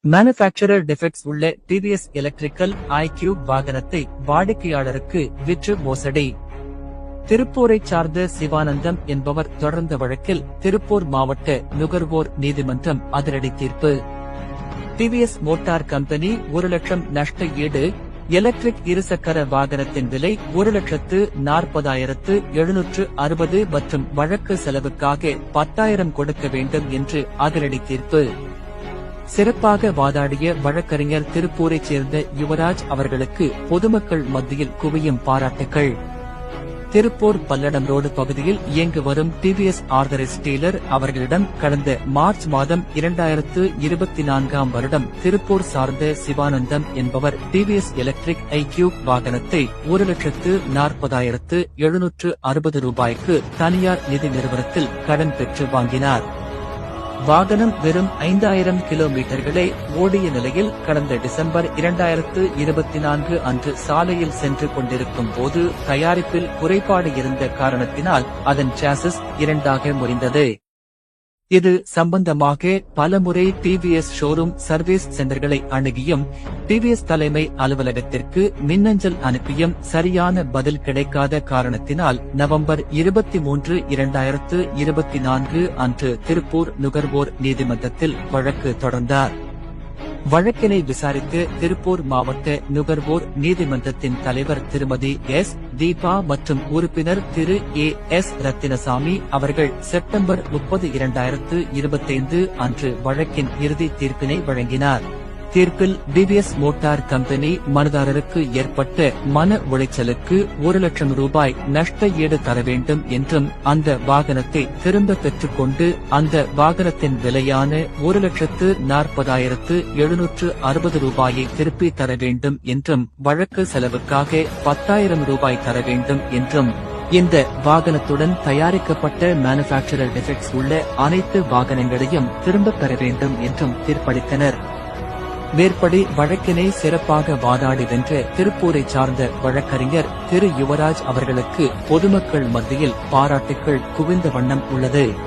Manufacturer defects உள்ள TVS electrical iQube வாகனத்தை வாடிக்கையாளருக்கு விற்று மோசடி. திருப்பூரைச் சார்ந்த சிவானந்தம் என்பவர் தொடர்ந்த வழக்கில் திருப்பூர் மாவட்ட நுகர்வோர் நீதிமன்றம் அதிரடி தீர்ப்பு. டிவிஎஸ் மோட்டார் கம்பெனி 1 லட்சம் நஷ்ட ஈடு, எலக்ட்ரிக் இருசக்கர வாகனத்தின் விலை 1,40,760 மற்றும் வழக்கு செலவுக்காக 10,000 கொடுக்க வேண்டும் என்று அதிரடி தீர்ப்பு. சிறப்பாக வாதாடிய வழக்கறிஞர் திருப்பூரைச் சேர்ந்த யுவராஜ் அவர்களுக்கு பொதுமக்கள் மத்தியில் குவியும் பாராட்டுகள். திருப்பூர் பல்லடம் ரோடு பகுதியில் இயங்கு வரும் டிவிஎஸ் ஆர்தரைஸ் டீலர் அவர்களிடம் கடந்த மார்ச் மாதம் 2024 வருடம் திருப்பூர் சார்ந்த சிவானந்தம் என்பவர் டிவிஎஸ் எலக்ட்ரிக் iQube வாகனத்தை 1,40,760 ரூபாய்க்கு தனியார் நிதி நிறுவனத்தில் கடன் பெற்று வாங்கினார். வாகனம் வெறும் 5,000 கிலோமீட்டர்களே ஓடிய நிலையில் கடந்த டிசம்பர் 2024 அன்று சாலையில் சென்று கொண்டிருக்கும் போது தயாரிப்பில் குறைபாடு இருந்த காரணத்தினால் அதன் சாசிஸ் 2ஆக முறிந்தது. இது சம்பந்தமாக பலமுறை டிவிஎஸ் ஷோரூம் சர்வீஸ் சென்டர்களை அணுகியும் டிவிஎஸ் தலைமை அலுவலகத்திற்கு மின்னஞ்சல் அனுப்பியும் சரியான பதில் கிடைக்காத காரணத்தினால் நவம்பர் 23, 2024 அன்று திருப்பூர் நுகர்வோர் நீதிமன்றத்தில் வழக்கு தொடர்ந்தார். வழக்கினை விசாரித்து திருப்பூர் மாவட்ட நுகர்வோர் நீதிமன்றத்தின் தலைவர் திருமதி எஸ். தீபா மற்றும் உறுப்பினர் திரு ஏ. எஸ். ரத்தினசாமி அவர்கள் செப்டம்பர் 30, 2025 அன்று வழக்கின் இறுதி தீர்ப்பினை வழங்கினார். தீர்ப்பில் டிவிஎஸ் மோட்டார் கம்பெனி மனுதாரருக்கு ஏற்பட்ட மன உளைச்சலுக்கு 1 லட்சம் ரூபாய் நஷ்ட ஈடு தர வேண்டும் என்றும் அந்த வாகனத்தை திரும்ப பெற்றுக்கொண்டு அந்த வாகனத்தின் விலையான 1,40,760 ரூபாயை திருப்பி தர வேண்டும் என்றும் வழக்கு செலவுக்காக 10,000 ரூபாய் தர வேண்டும் என்றும் இந்த வாகனத்துடன் தயாரிக்கப்பட்ட மேனுஃபேக்சரர் டிஃபெக்ட்ஸ் உள்ள அனைத்து வாகனங்களையும் திரும்பப் பெற வேண்டும் என்றும் தீர்ப்பளித்தனர். மேற்படி வழக்கினை சிறப்பாக வாதாடி வென்ற திருப்பூரைச் சார்ந்த வழக்கறிஞர் திரு யுவராஜ் அவர்களுக்கு பொதுமக்கள் மத்தியில் பாராட்டுக்கள் குவிந்த வண்ணம் உள்ளது.